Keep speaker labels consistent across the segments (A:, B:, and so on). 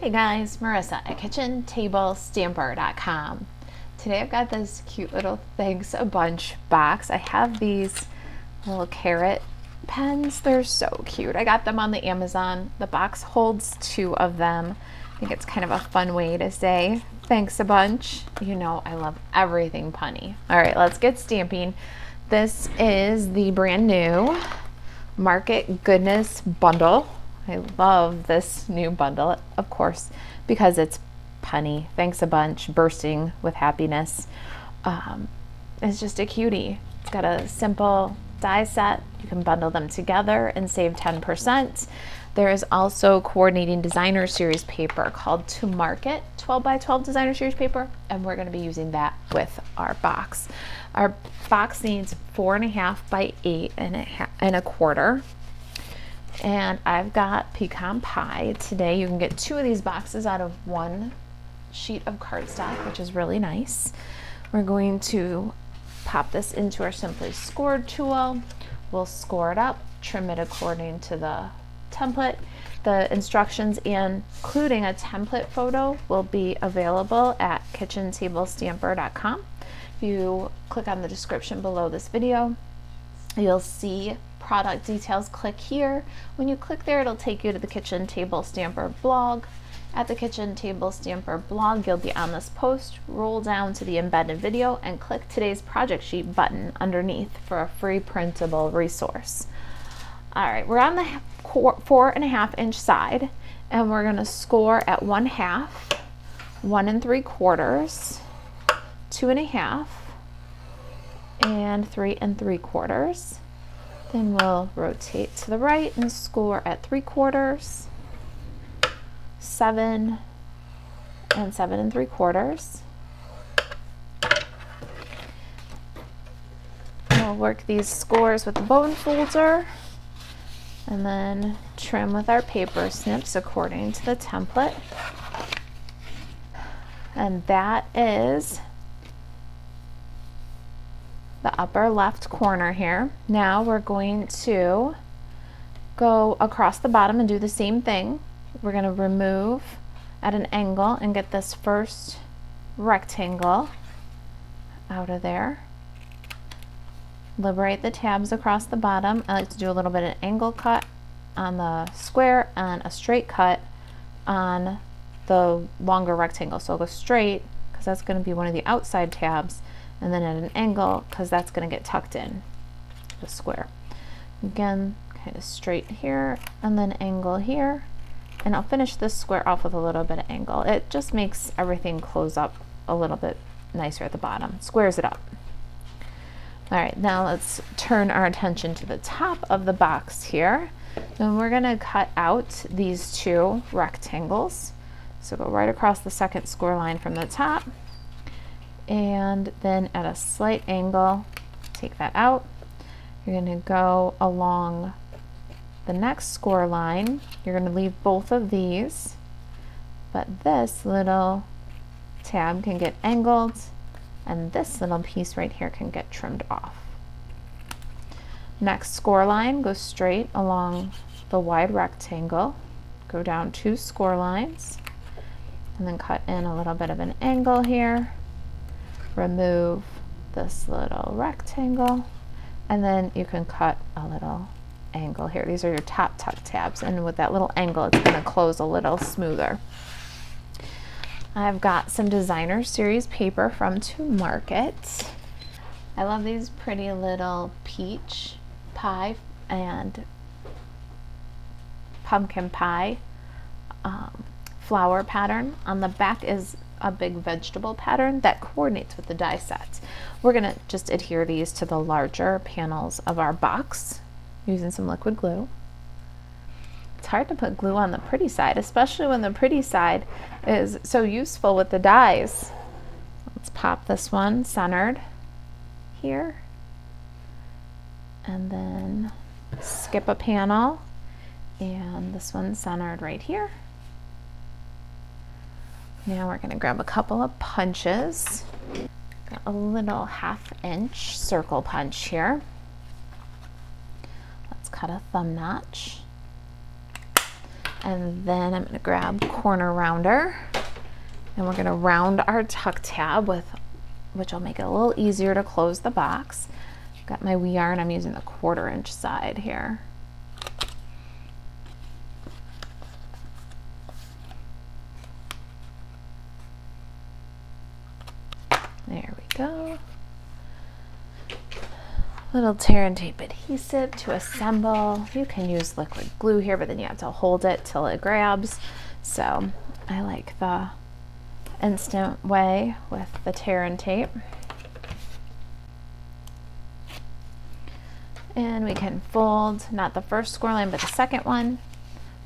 A: Hey guys, Marissa at kitchentablestamper.com. Today I've got this cute little Thanks a Bunch box. I have these little carrot pens. They're so cute. I got them on the Amazon. The box holds 2 of them. I think it's kind of a fun way to say thanks a bunch. You know I love everything punny. All right, let's get stamping. This is the brand new Market Goodness bundle. I love this new bundle, of course, because it's punny. Thanks a bunch, bursting with happiness. It's just a cutie. It's got a simple die set. You can bundle them together and save 10%. There is also coordinating designer series paper called To Market 12 by 12 designer series paper, and we're going to be using that with our box. Our box needs 4.5 by 8.25. And I've got pecan pie today. You can get 2 of these boxes out of 1 sheet of cardstock, which is really nice. We're going to pop this into our Simply Scored tool. We'll score it up, trim it according to the template. The instructions, including a template photo, will be available at kitchentablestamper.com. If you click on the description below this video, you'll see product details. Click here. When you click there, it'll take you to the Kitchen Table Stamper blog. At the Kitchen Table Stamper blog, you'll be on this post, roll down to the embedded video, and click today's project sheet button underneath for a free printable resource. All right, we're on the 4.5 inch side, and we're going to score at 1/2, 1 3/4, 2.5, and 3 3/4. Then we'll rotate to the right and score at 3/4, 7, and 7 3/4. We'll work these scores with the bone folder and then trim with our paper snips according to the template. And that is the upper left corner here. Now we're going to go across the bottom and do the same thing. We're going to remove at an angle and get this first rectangle out of there. Liberate the tabs across the bottom. I like to do a little bit of an angle cut on the square and a straight cut on the longer rectangle. So I'll go straight because that's going to be one of the outside tabs, and then at an angle because that's going to get tucked in the square. Again, kind of straight here and then angle here, and I'll finish this square off with a little bit of angle. It just makes everything close up a little bit nicer at the bottom, squares it up. All right, now let's turn our attention to the top of the box here, and we're going to cut out these 2 rectangles. So go right across the second score line from the top, and then at a slight angle, take that out. You're going to go along the next score line. You're going to leave both of these, but this little tab can get angled, and this little piece right here can get trimmed off. Next score line, go straight along the wide rectangle, go down 2 score lines, and then cut in a little bit of an angle here. Remove this little rectangle, and then you can cut a little angle here. These are your top tuck tabs, and with that little angle, it's going to close a little smoother. I've got some designer series paper from To Market. I love these pretty little peach pie and pumpkin pie flower pattern. On the back is a big vegetable pattern that coordinates with the die set. We're going to just adhere these to the larger panels of our box using some liquid glue. It's hard to put glue on the pretty side, especially when the pretty side is so useful with the dies. Let's pop this one centered here, and then skip a panel, and this one centered right here. Now we're going to grab a couple of punches. Got a little 1/2 inch circle punch here. Let's cut a thumb notch. And then I'm gonna grab corner rounder, and we're gonna round our tuck tab with, which will make it a little easier to close the box. Got my wee yarn, I'm using the 1/4 inch side here. There we go. Little tear and tape adhesive to assemble. You can use liquid glue here, but then you have to hold it till it grabs. So I like the instant way with the tear and tape. And we can fold, not the first score line, but the second one.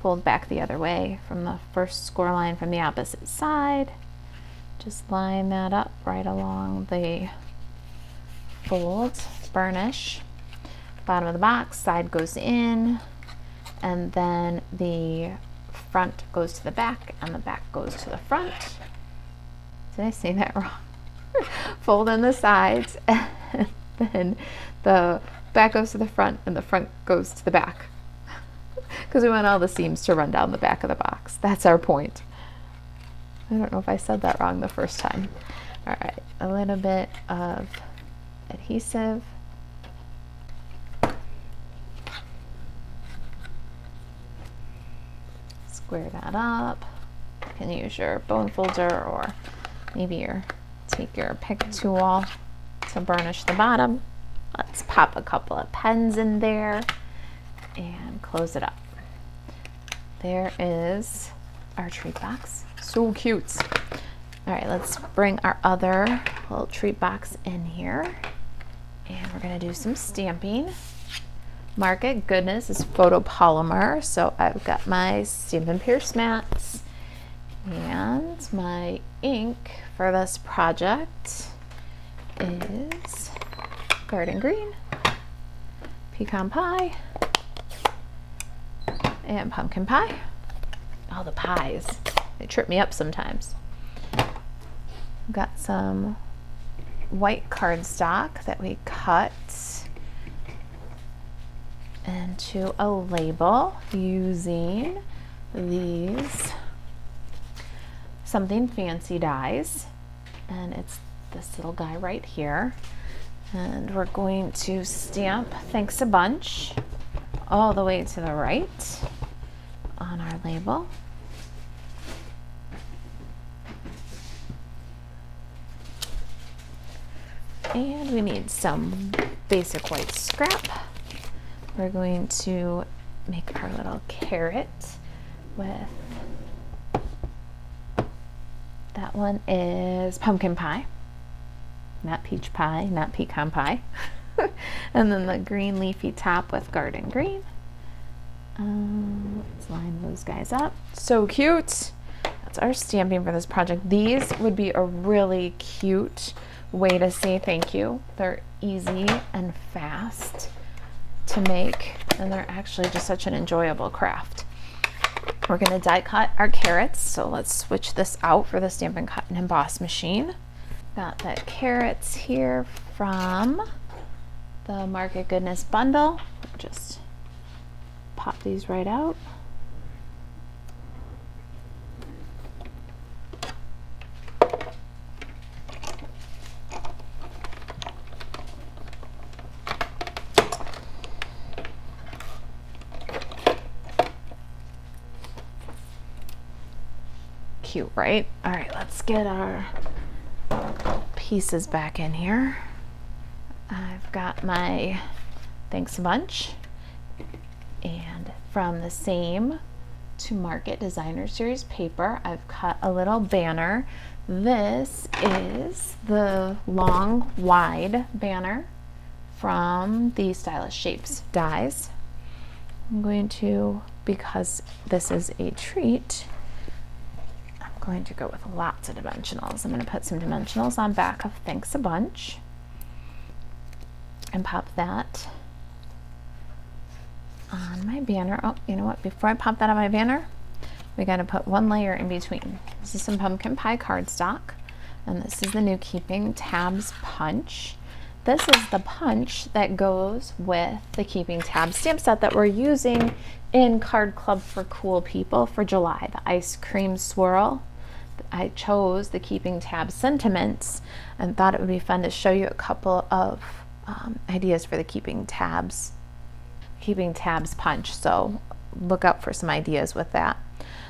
A: Fold back the other way from the first score line from the opposite side. Just line that up right along the fold. Burnish. Bottom of the box, side goes in, and then the front goes to the back, and the back goes to the front. Did I say that wrong? Fold in the sides, and then the back goes to the front, and the front goes to the back. Because we want all the seams to run down the back of the box. That's our point. I don't know if I said that wrong the first time. All right, a little bit of adhesive. Square that up. You can use your bone folder, or maybe take your pick tool to burnish the bottom. Let's pop a couple of pens in there and close it up. There is our treat box. So cute. All right, let's bring our other little treat box in here, and we're gonna do some stamping. Market Goodness is photopolymer, so I've got my Stampin' Pierce mats, and my ink for this project is Garden Green, Pecan Pie, and Pumpkin Pie. All the pies, they trip me up sometimes. I've got some white cardstock that we cut into a label using these Something Fancy dies, and it's this little guy right here, and we're going to stamp Thanks a Bunch all the way to the right on our label. And we need some basic white scrap. We're going to make our little carrot with, that one is Pumpkin Pie, not Peach Pie, not Pecan Pie. And then the green leafy top with Garden Green. Let's line those guys up. So cute. That's our stamping for this project. These would be a really cute way to say thank you. They're easy and fast to make, and they're actually just such an enjoyable craft. We're going to die cut our carrots, so let's switch this out for the Stampin' Cut and Emboss machine. Got the carrots here from the Market Goodness bundle. Just pop these right out. Cute, right? All right, let's get our pieces back in here. I've got my Thanks a Bunch, and from the same To Market Designer Series paper, I've cut a little banner. This is the long, wide banner from the Stylish Shapes dies. I'm going to, because this is a treat, going to go with lots of dimensionals. I'm going to put some dimensionals on back of Thanks a Bunch and pop that on my banner. Oh, you know what? Before I pop that on my banner, we got to put one layer in between. This is some Pumpkin Pie cardstock, and this is the New Keeping Tabs Punch. this is the punch that goes with the Keeping Tabs stamp set that we're using in Card Club for Cool People for July, the ice cream swirl. I chose the Keeping Tabs sentiments and thought it would be fun to show you a couple of ideas for the Keeping Tabs punch. So look out for some ideas with that.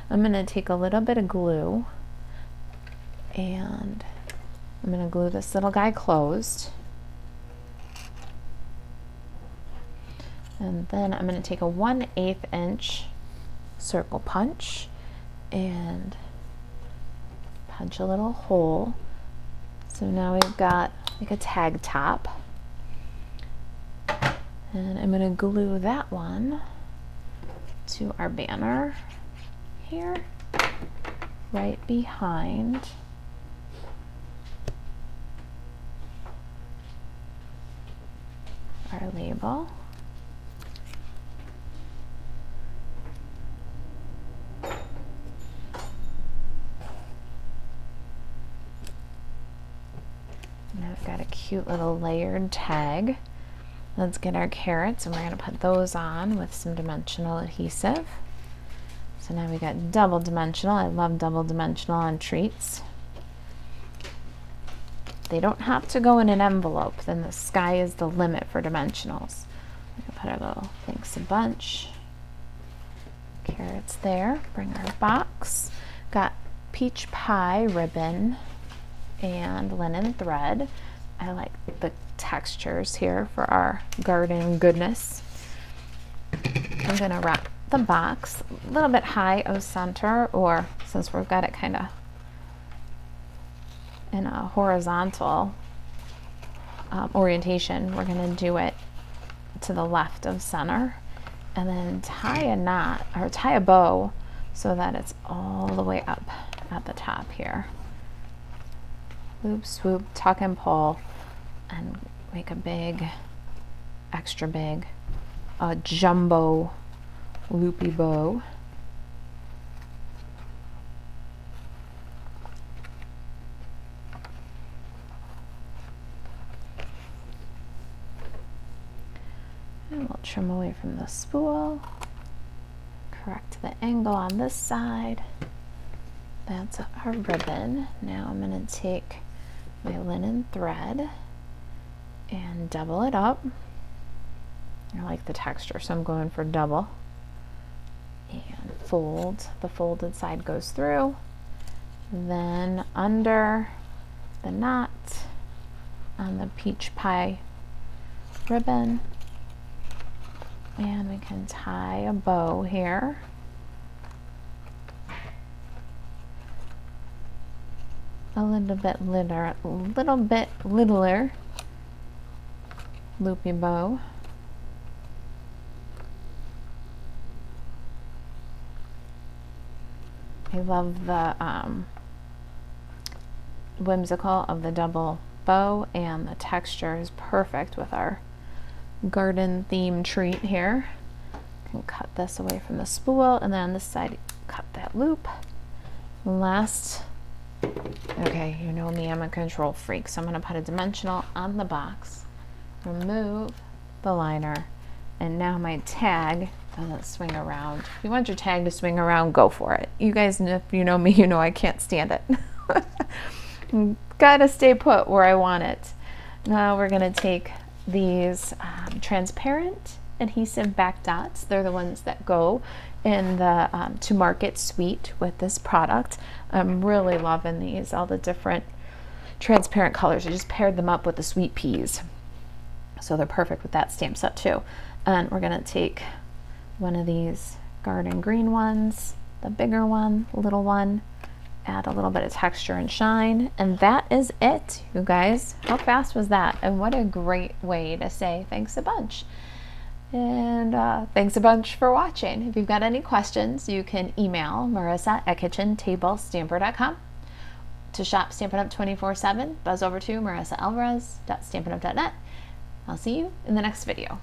A: I'm going to take a little bit of glue and I'm going to glue this little guy closed. And then I'm going to take a 1/8 inch circle punch and punch a little hole. So now we've got like a tag top. And I'm going to glue that one to our banner here, right behind our label. Now we've got a cute little layered tag. Let's get our carrots and we're going to put those on with some dimensional adhesive. So now we got double dimensional. I love double dimensional on treats. They don't have to go in an envelope, then the sky is the limit for dimensionals. We're going to put our little thanks a bunch carrots there. Bring our box. Got peach pie ribbon and linen thread. I like the textures here for our garden goodness. I'm going to wrap the box a little bit high of center, or since we've got it kind of in a horizontal orientation, we're going to do it to the left of center and then tie a knot or tie a bow so that it's all the way up at the top here. Loop, swoop, tuck and pull, and make a big, extra big, jumbo loopy bow. And we'll trim away from the spool, correct the angle on this side. That's our ribbon. Now I'm going to take my linen thread and double it up. I like the texture, so I'm going for double. And fold. The folded side goes through. Then under the knot on the peach pie ribbon. And we can tie a bow here. A little bit littler loopy bow. I love the whimsical of the double bow, and the texture is perfect with our garden theme treat here. You can cut this away from the spool, and then on this side cut that loop. Last, okay, you know me, I'm a control freak, so I'm going to put a dimensional on the box, remove the liner, and now my tag doesn't swing around. If you want your tag to swing around, go for it. You guys, if you know me, you know I can't stand it. Gotta stay put where I want it. Now we're going to take these transparent adhesive back dots. They're the ones that go in the to market suite with this product. I'm really loving these, all the different transparent colors. I just paired them up with the sweet peas, so they're perfect with that stamp set too. And we're going to take one of these garden green ones, the bigger one, little one, add a little bit of texture and shine, and that is it, you guys. How fast was that? And what a great way to say thanks a bunch. And thanks a bunch for watching. If you've got any questions, you can email Marisa at kitchentablestamper.com. To shop Stampin' Up 24/7, buzz over to marisaalvarez.stampinup.net. I'll see you in the next video.